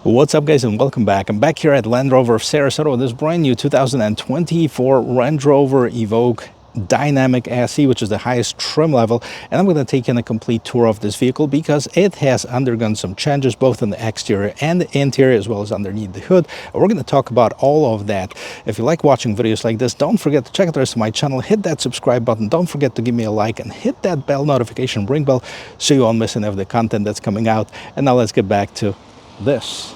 What's up, guys, and welcome back. I'm back here at Land Rover of Sarasota with this brand new 2024 Range Rover Evoque Dynamic SE, which is the highest trim level, and I'm going to take in a complete tour of this vehicle because it has undergone some changes both in the exterior and the interior, as well as underneath the hood. We're going to talk about all of that. If you like watching videos like this, don't forget to check out the rest of my channel, hit that subscribe button, don't forget to give me a like, and hit that bell notification ring bell so you won't miss any of the content that's coming out. And now let's get back to this.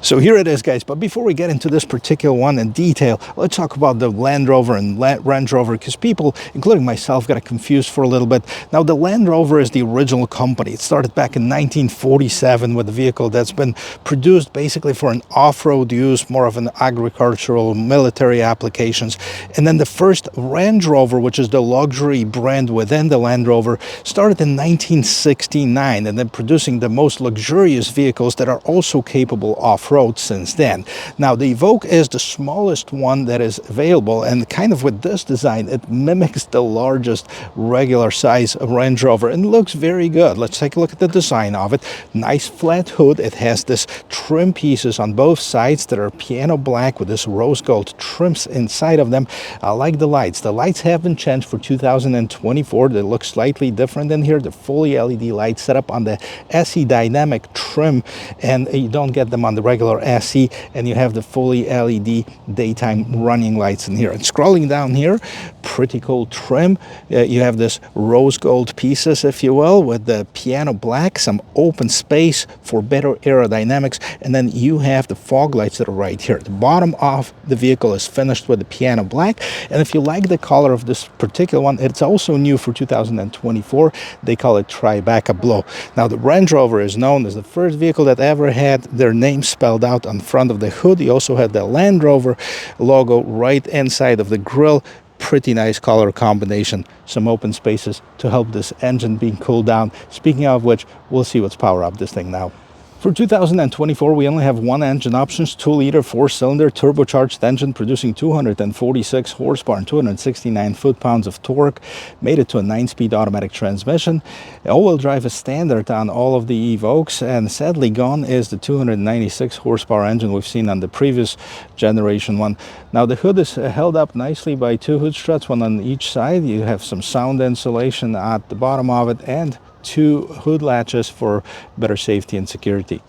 So here it is, guys, but before we get into this particular one in detail, let's talk about the Land Rover and Range Rover, because people, including myself, got confused for a little bit. Now, the Land Rover is the original company. It started back in 1947 with a vehicle that's been produced basically for an off-road use, more of an agricultural, military applications. And then the first Range Rover, which is the luxury brand within the Land Rover, started in 1969, and then producing the most luxurious vehicles that are also capable off-road since then. Now, the Evoque is the smallest one that is available, and kind of with this design, it mimics the largest regular size Range Rover and looks very good. Let's take a look at the design of it. Nice flat hood. It has this trim pieces on both sides that are piano black with this rose gold trims inside of them. I like the lights. The lights have been changed for 2024. They look slightly different in here. The fully LED lights set up on the SE Dynamic trim, and you don't get them on the regular SE, and you have the fully LED daytime running lights in here. And scrolling down here, pretty cool trim. You have this rose gold pieces, if you will, with the piano black, some open space for better aerodynamics, and then you have the fog lights that are right here. The bottom of the vehicle is finished with the piano black, and if you like the color of this particular one, it's also new for 2024. They call it Tribeca Blue. Now, the Range Rover is known as the first vehicle that ever had their name spelled out on front of the hood. You also had the Land Rover logo right inside of the grille. Pretty nice color combination. Some open spaces to help this engine being cooled down. Speaking of which, we'll see what's power up this thing now. For 2024, we only have one engine options, 2-liter 4-cylinder turbocharged engine producing 246 horsepower and 269 foot-pounds of torque. Made it to a 9-speed automatic transmission. All-wheel drive is standard on all of the Evoques, and sadly gone is the 296 horsepower engine we've seen on the previous generation one. Now, the hood is held up nicely by two hood struts, one on each side. You have some sound insulation at the bottom of it, and two hood latches for better safety and security.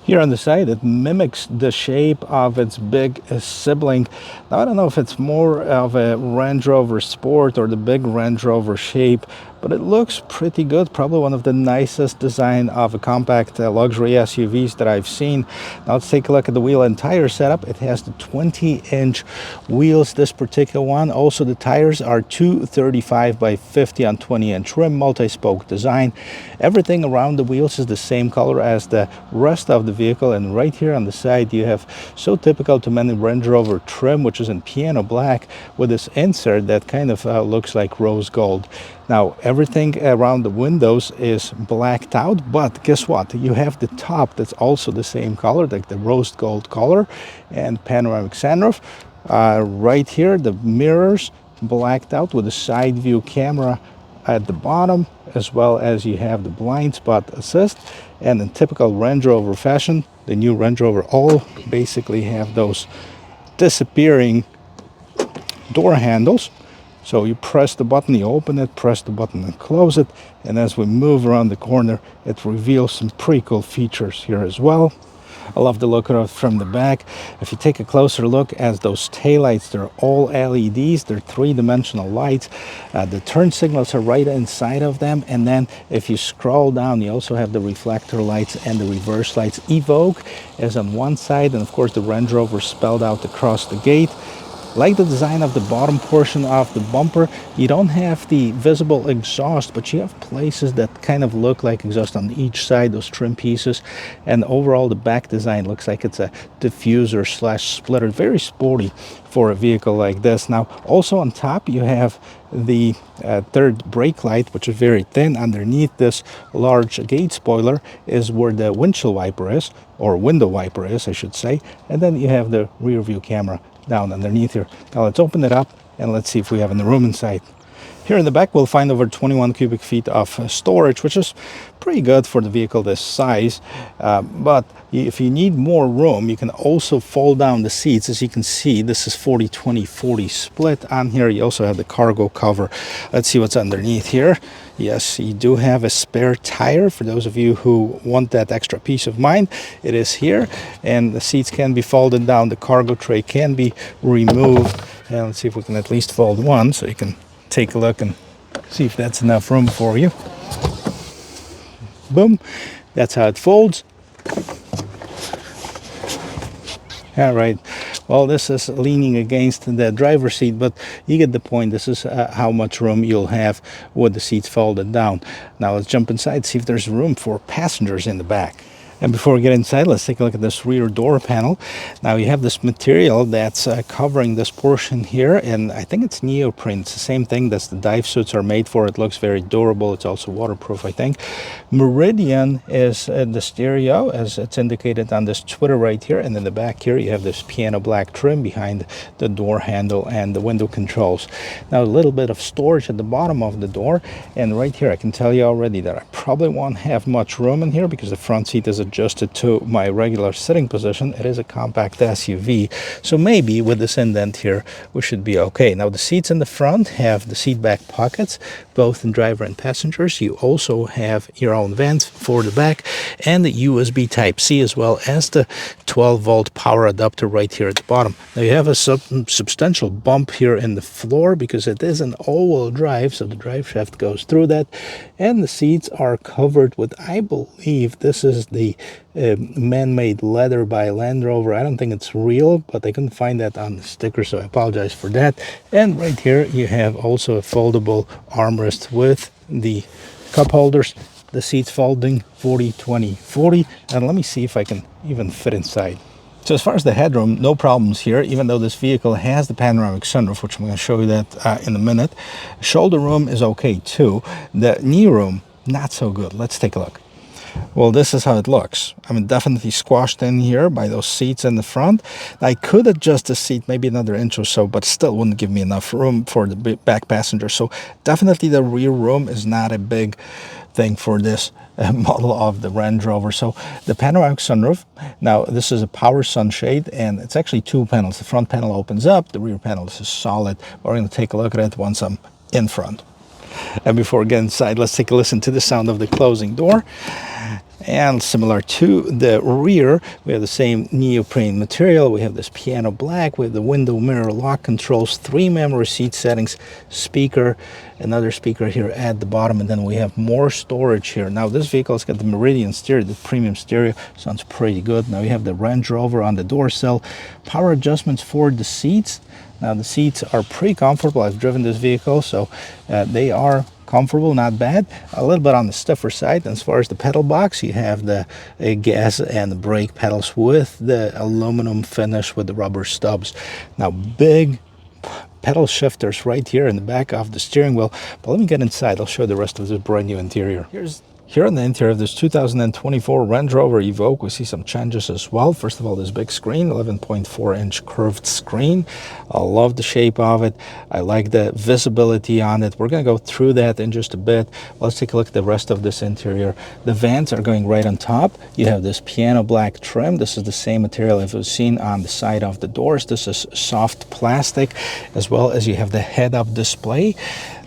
Here on the side, it mimics the shape of its big sibling. Now, I don't know if it's more of a Range Rover Sport or the big Range Rover shape, but it looks pretty good. Probably one of the nicest design of a compact luxury SUVs that I've seen. Now, let's take a look at the wheel and tire setup. It has the 20-inch wheels, this particular one. Also, the tires are 235 by 50 on 20-inch rim, multi-spoke design. Everything around the wheels is the same color as the rest of the vehicle, and right here on the side you have, so typical to many Range Rover, trim, which is in piano black with this insert that kind of looks like rose gold. Now, everything around the windows is blacked out, but guess what? You have the top that's also the same color, like the rose gold color, and panoramic sunroof. Right here, the mirrors blacked out with a side view camera at the bottom, as well as you have the blind spot assist. And in typical Range Rover fashion, the new Range Rover all basically have those disappearing door handles. So you press the button, you open it, press the button and close it, and as we move around the corner, it reveals some pretty cool features here as well. I love the look of it from the back. If you take a closer look at those taillights, they're all LEDs. They're three-dimensional lights. The turn signals are right inside of them. And then if you scroll down, you also have the reflector lights and the reverse lights. Evoque is on one side, and of course the Range Rover spelled out across the gate. Like the design of the bottom portion of the bumper, you don't have the visible exhaust, but you have places that kind of look like exhaust on each side, those trim pieces. And overall, the back design looks like it's a diffuser slash splitter. Very sporty for a vehicle like this. Now, also on top, you have the third brake light, which is very thin. Underneath this large gate spoiler is where the windshield wiper is, or window wiper is, I should say. And then you have the rear view camera down underneath here. Now let's open it up and let's see if we have any room inside. Here in the back, we'll find over 21 cubic feet of storage, which is pretty good for the vehicle this size. But if you need more room, you can also fold down the seats. As you can see, this is 40-20-40 split on here. You also have the cargo cover. Let's see what's underneath here. Yes, you do have a spare tire for those of you who want that extra peace of mind. It is here, and the seats can be folded down. The cargo tray can be removed. And let's see if we can at least fold one so you can take a look and see if that's enough room for you. Boom. That's how it folds. All right. Well, this is leaning against the driver's seat, but you get the point. This is how much room you'll have with the seats folded down. Now let's jump inside, see if there's room for passengers in the back. And before we get inside, let's take a look at this rear door panel. Now you have this material that's covering this portion here, and I think it's neoprene. It's the same thing that the dive suits are made for. It looks very durable. It's also waterproof, I think. Meridian is the stereo, as it's indicated on this Twitter right here. And in the back here, you have this piano black trim behind the door handle and the window controls. Now a little bit of storage at the bottom of the door. And right here, I can tell you already that I probably won't have much room in here because the front seat is adjusted to my regular sitting position. It is a compact SUV, so maybe with this indent here we should be okay. Now the seats in the front have the seat back pockets, both in driver and passengers. You also have your own vents for the back and the USB Type-C, as well as the 12-volt power adapter right here at the bottom. Now you have a substantial bump here in the floor because it is an all-wheel drive, so the drive shaft goes through that, and the seats are covered with, I believe this is the man-made leather by Land Rover. I don't think it's real, but I couldn't find that on the sticker, so I apologize for that. And right here you have also a foldable armrest with the cup holders. The seats folding 40-20-40, and let me see if I can even fit inside. So as far as the headroom, no problems here, even though this vehicle has the panoramic sunroof, which I'm going to show you that in a minute. Shoulder room is okay too. The knee room, not so good. Let's take a look. Well, this is how it looks. I mean, definitely squashed in here by those seats in the front. I could adjust the seat maybe another inch or so, but still wouldn't give me enough room for the back passenger. So definitely the rear room is not a big thing for this model of the Range Rover. So the panoramic sunroof, now this is a power sunshade, and it's actually two panels. The front panel opens up, the rear panel is solid. We're going to take a look at it once I'm in front. And before we get inside, let's take a listen to the sound of the closing door. And similar to the rear, we have the same neoprene material. We have this piano black with the window mirror lock controls, 3 memory seat settings, speaker, another speaker here at the bottom, and then we have more storage here. Now this vehicle's got the Meridian stereo, the premium stereo, sounds pretty good. Now we have the Range Rover on the door sill, power adjustments for the seats. Now the seats are pretty comfortable. I've driven this vehicle, so they are comfortable, not bad. A little bit on the stiffer side. And as far as the pedal box, you have the gas and the brake pedals with the aluminum finish with the rubber stubs. Now big pedal shifters right here in the back of the steering wheel. But let me get inside. I'll show you the rest of this brand new interior. Here on the interior of this 2024 Range Rover Evoque, we see some changes as well. First of all, this big screen, 11.4-inch curved screen. I love the shape of it. I like the visibility on it. We're going to go through that in just a bit. Let's take a look at the rest of this interior. The vents are going right on top. You have this piano black trim. This is the same material as we've seen on the side of the doors. This is soft plastic, as well as you have the head-up display.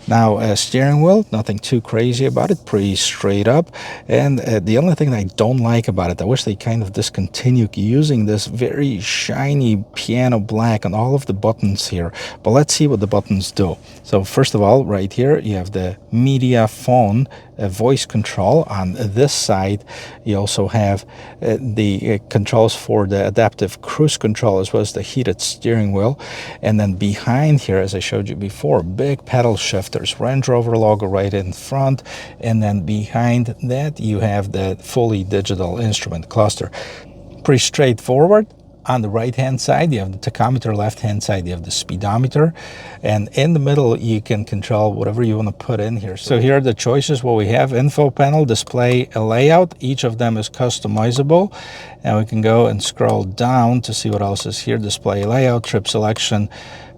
Now, steering wheel, nothing too crazy about it, pretty straight up. And the only thing that I don't like about it, I wish they kind of discontinued using this very shiny piano black on all of the buttons here. But let's see what the buttons do. So first of all, right here, you have the media phone voice control. On this side, you also have the controls for the adaptive cruise control as well as the heated steering wheel. And then behind here, as I showed you before, big pedal shifters, Range Rover logo right in front. And then behind that, you have the fully digital instrument cluster. Pretty straightforward. On the right-hand side, you have the tachometer. Left-hand side, you have the speedometer. And in the middle, you can control whatever you want to put in here. So here are the choices. What we have: info panel, display, a layout. Each of them is customizable. And we can go and scroll down to see what else is here. Display layout, trip selection,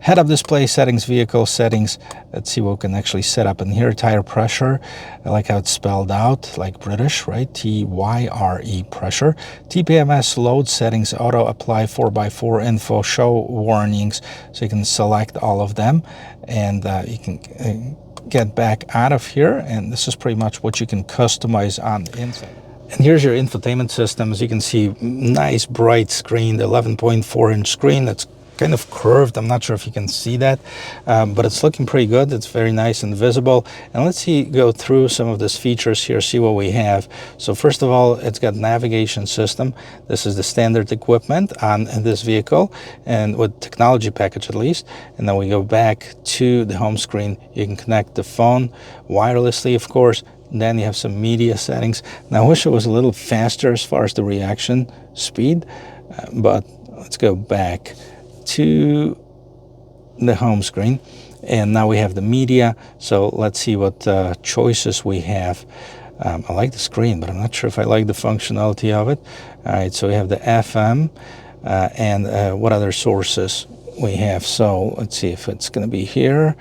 head-up display, settings, vehicle settings. Let's see what we can actually set up in here. Tire pressure. I like how it's spelled out, like British, right? T-Y-R-E, pressure. TPMS, load settings, auto apply, 4x4 info, show warnings. So you can select all of them, and you can get back out of here. And this is pretty much what you can customize on the inside. And here's your infotainment system. As you can see, nice bright screen, the 11.4-inch screen that's kind of curved. I'm not sure if you can see that, but it's looking pretty good. It's very nice and visible. And let's go through some of these features here, see what we have. So first of all, it's got navigation system. This is the standard equipment on this vehicle, and with technology package at least. And then we go back to the home screen. You can connect the phone wirelessly, of course. Then you have some media settings. Now I wish it was a little faster as far as the reaction speed, but let's go back to the home screen, and now we have the media. So let's see what choices we have. I like the screen, but I'm not sure if I like the functionality of it. All right, so we have the FM, and what other sources we have. So let's see if it's going to be here.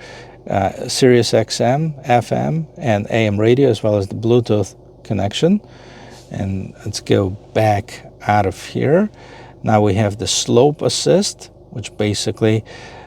Sirius XM, FM, and AM radio, as well as the Bluetooth connection. And let's go back out of here. Now we have the slope assist, which basically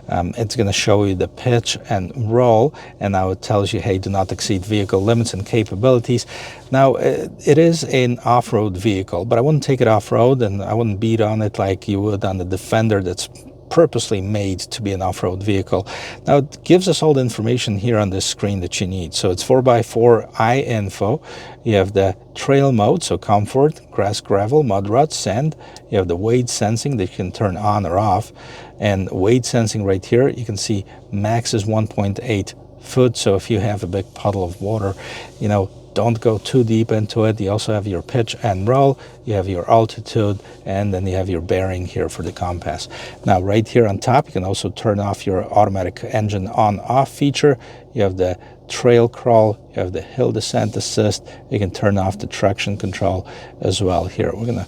it's going to show you the pitch and roll, and now it tells you, hey, do not exceed vehicle limits and capabilities. Now it is an off-road vehicle, but I wouldn't take it off-road, and I wouldn't beat on it like you would on the Defender that's purposely made to be an off-road vehicle. Now it gives us all the information here on this screen that you need. So it's 4x4 iInfo. You have the trail mode, so comfort, grass, gravel, mud ruts, sand. You have the weight sensing that you can turn on or off. And weight sensing right here, you can see max is 1.8 foot. So if you have a big puddle of water, you know, don't go too deep into it. You also have your pitch and roll, you have your altitude, and then you have your bearing here for the compass. Now right here on top, you can also turn off your automatic engine on-off feature. You have the trail crawl, you have the hill descent assist. You can turn off the traction control as well. Here, we're gonna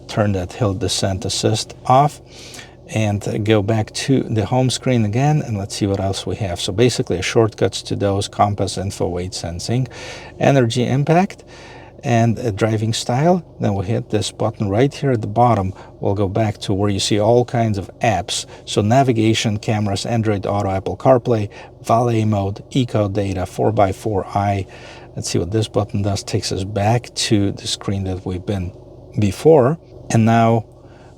turn that hill descent assist off and go back to the home screen again, and let's see what else we have. So basically shortcuts to those: compass info, weight sensing, energy impact, and driving style. Then we'll hit this button right here at the bottom. We'll go back to where you see all kinds of apps. So navigation, cameras, Android Auto, Apple CarPlay, valet mode, eco data, 4x4i. Let's see what this button does. Takes us back to the screen that we've been before. And now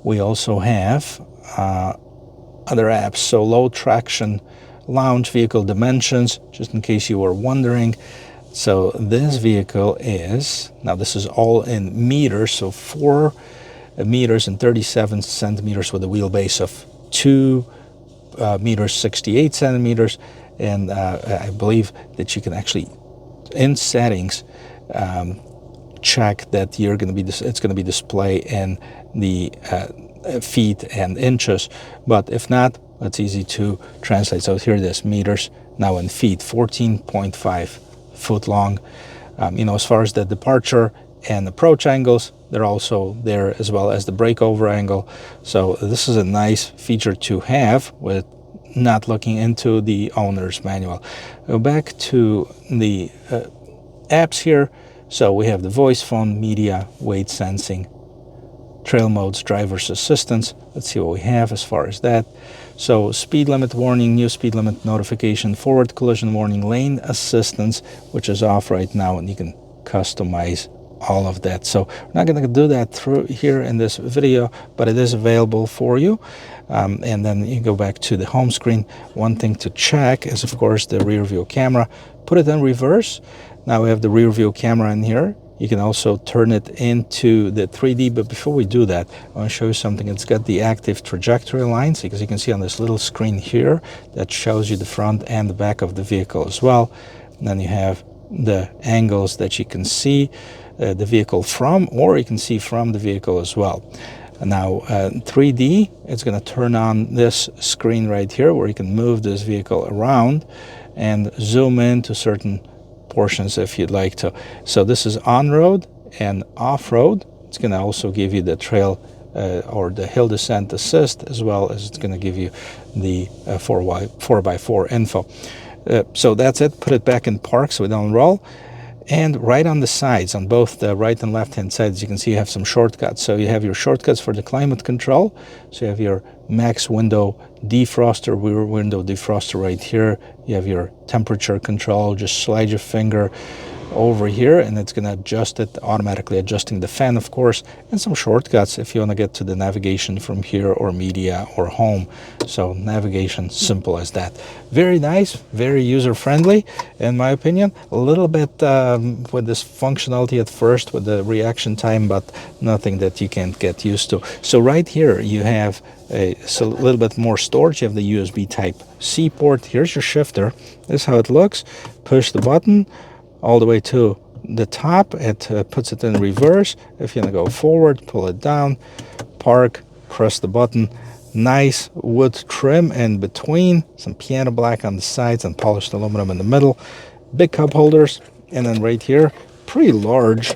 we also have other apps. So low traction, lounge, vehicle dimensions, just in case you were wondering. So this vehicle is, now this is all in meters, so 4 meters and 37 centimeters with a wheelbase of 2 meters 68 centimeters. And I believe that you can actually, in settings, check that you're going to be it's going to be displayed in the feet and inches, but if not, that's easy to translate. So here it is, meters, now in feet, 14.5 foot long. You know, as far as the departure and approach angles, they're also there, as well as the breakover angle. So this is a nice feature to have with not looking into the owner's manual. Go back to the apps here. So we have the voice, phone, media, weight sensing, trail modes, driver's assistance. Let's see what we have as far as that. So speed limit warning, new speed limit notification, forward collision warning, lane assistance, which is off right now, and you can customize all of that. So we're not going to do that through here in this video, but it is available for you. And then you go back to the home screen. One thing to check is, of course, the rear view camera. Put it in reverse. Now we have the rear view camera in here. You can also turn it into the 3D, but before we do that, I want to show you something. It's got the active trajectory lines, because you can see on this little screen here that shows you the front and the back of the vehicle as well. And then you have the angles that you can see the vehicle from, or you can see from the vehicle as well. Now 3D, it's going to turn on this screen right here where you can move this vehicle around and zoom in to certain portions if you'd like to. So this is on-road and off-road. It's going to also give you the trail or the hill descent assist, as well as it's going to give you the 4x4 info. So that's it. Put it back in park so we don't roll. And right on the sides, on both the right and left hand sides, you can see you have some shortcuts. So you have your shortcuts for the climate control. So you have your max window defroster, rear window defroster right here. You have your temperature control. Just slide your finger over here and it's going to adjust it, automatically adjusting the fan, of course, and some shortcuts if you want to get to the navigation from here, or media, or home. So navigation, simple as that. Very nice, very user-friendly in my opinion. A little bit with this functionality at first with the reaction time, but nothing that you can't get used to. So right here you have a little bit more storage. You have the USB type C port. Here's your shifter. This is how it looks. Push the button all the way to the top. It puts it in reverse. If you want to go forward, pull it down, park, press the button. Nice wood trim in between, some piano black on the sides and polished aluminum in the middle. Big cup holders, and then right here, pretty large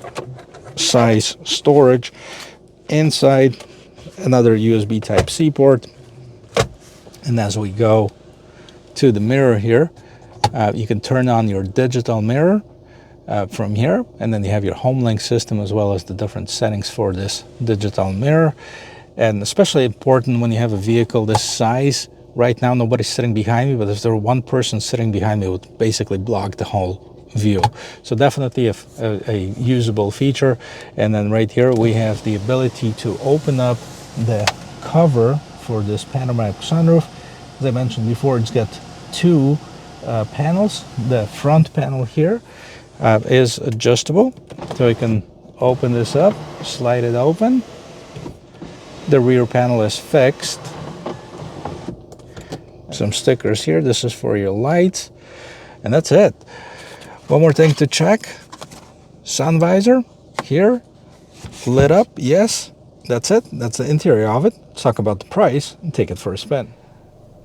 size storage. Inside, another USB type C port. And as we go to the mirror here, you can turn on your digital mirror from here, and then you have your home link system as well as the different settings for this digital mirror. And especially important when you have a vehicle this size. Right now nobody's sitting behind me, but if there were one person sitting behind me, it would basically block the whole view. So definitely a usable feature. And then right here we have the ability to open up the cover for this panoramic sunroof. As I mentioned before, it's got two panels. The front panel here is adjustable, so you can open this up, slide it open. The rear panel is fixed. Some stickers here. This is for your lights, and that's it. One more thing to check. Sun visor here, lit up. Yes, that's it. That's the interior of it. Let's talk about the price and take it for a spin.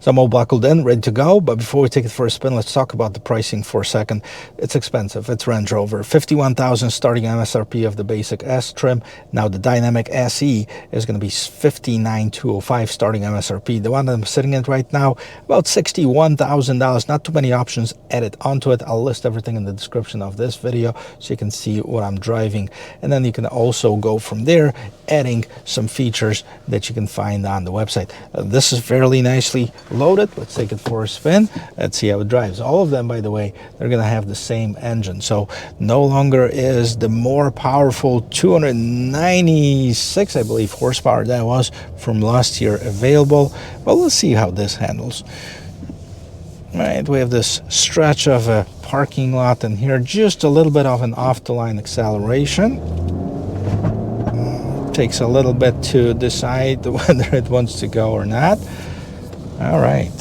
So I'm all buckled in, ready to go. But before we take it for a spin, let's talk about the pricing for a second. It's expensive. It's Range Rover. $51,000 starting MSRP of the basic S trim. Now the Dynamic SE is going to be $59,205 starting MSRP. The one that I'm sitting in right now, about $61,000. Not too many options added onto it. I'll list everything in the description of this video so you can see what I'm driving. And then you can also go from there, adding some features that you can find on the website. This is fairly nicely loaded. Let's take it for a spin. Let's see how it drives. All of them, by the way, they're going to have the same engine. So no longer is the more powerful 296, I believe, horsepower that was from last year available. But let's see how this handles. All right, we have this stretch of a parking lot in here. Just a little bit of an off-the-line acceleration. Takes a little bit to decide whether it wants to go or not. All right,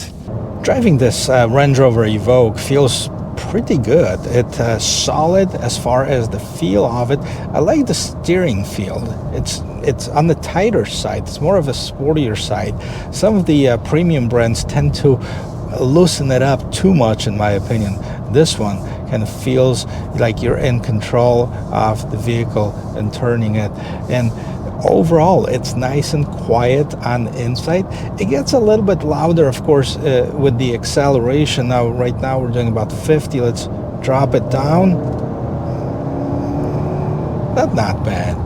driving this Range Rover Evoque feels pretty good. It's solid as far as the feel of it. I like the steering feel. It's on the tighter side. It's more of a sportier side. Some of the premium brands tend to loosen it up too much, in my opinion. This one kind of feels like you're in control of the vehicle and turning it. And overall, it's nice and quiet on the inside. It gets a little bit louder, of course, with the acceleration. Now, right now, we're doing about 50. Let's drop it down. That's not bad.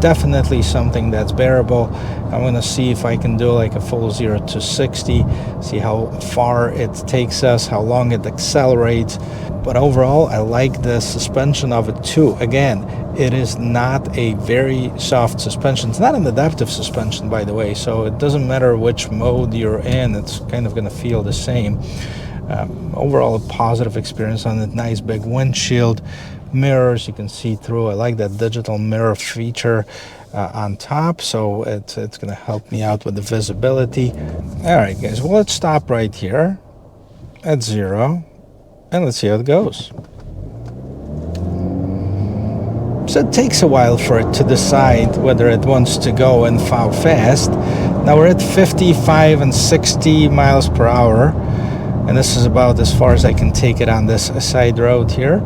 definitely something that's bearable. I'm gonna see if I can do like a full 0 to 60, see how far it takes us, how long it accelerates. But overall, I like the suspension of it too. Again, it is not a very soft suspension. It's not an adaptive suspension, by the way, so it doesn't matter which mode you're in, it's kind of gonna feel the same. Overall, a positive experience on it. Nice big windshield, mirrors you can see through. I like that digital mirror feature on top, so it's gonna help me out with the visibility. All right, guys, well, let's stop right here at 0 and let's see how it goes. So it takes a while for it to decide whether it wants to go and how fast. Now we're at 55 and 60 miles per hour, and this is about as far as I can take it on this side road here,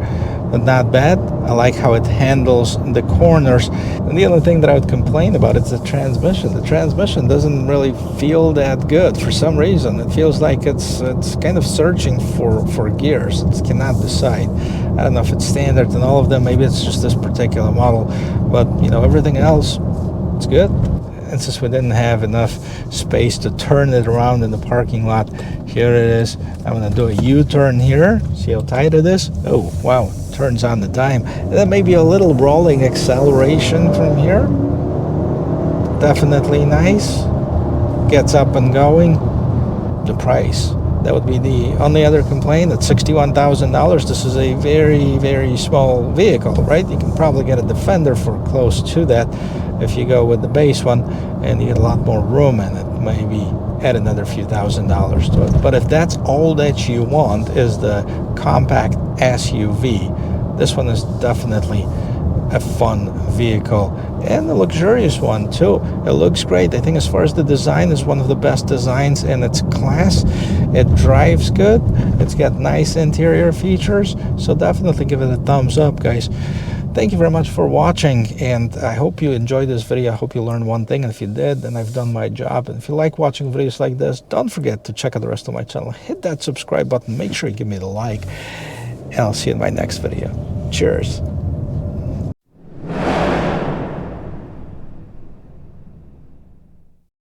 but not bad. I like how it handles the corners. And the only thing that I would complain about is the transmission. The transmission doesn't really feel that good for some reason. It feels like it's kind of searching for gears. It cannot decide. I don't know if it's standard in all of them. Maybe it's just this particular model, but you know, everything else, it's good. And since we didn't have enough space to turn it around in the parking lot, here it is. I'm gonna do a U-turn here. See how tight it is? Oh, wow, turns on the dime. And then maybe a little rolling acceleration from here. Definitely nice. Gets up and going. The price. That would be the only other complaint. At $61,000, this is a very, very small vehicle, right? You can probably get a Defender for close to that if you go with the base one, and you get a lot more room in it. Maybe add another few $1,000s to it. But if that's all that you want is the compact SUV, this one is definitely a fun vehicle, and a luxurious one too. It looks great. I think as far as the design, is one of the best designs in its class. It drives good. It's got nice interior features, so definitely give it a thumbs up, guys. Thank you very much for watching, and I hope you enjoyed this video. I hope you learned one thing, and if you did, then I've done my job. And if you like watching videos like this, don't forget to check out the rest of my channel. Hit that subscribe button. Make sure you give me the like, and I'll see you in my next video. Cheers.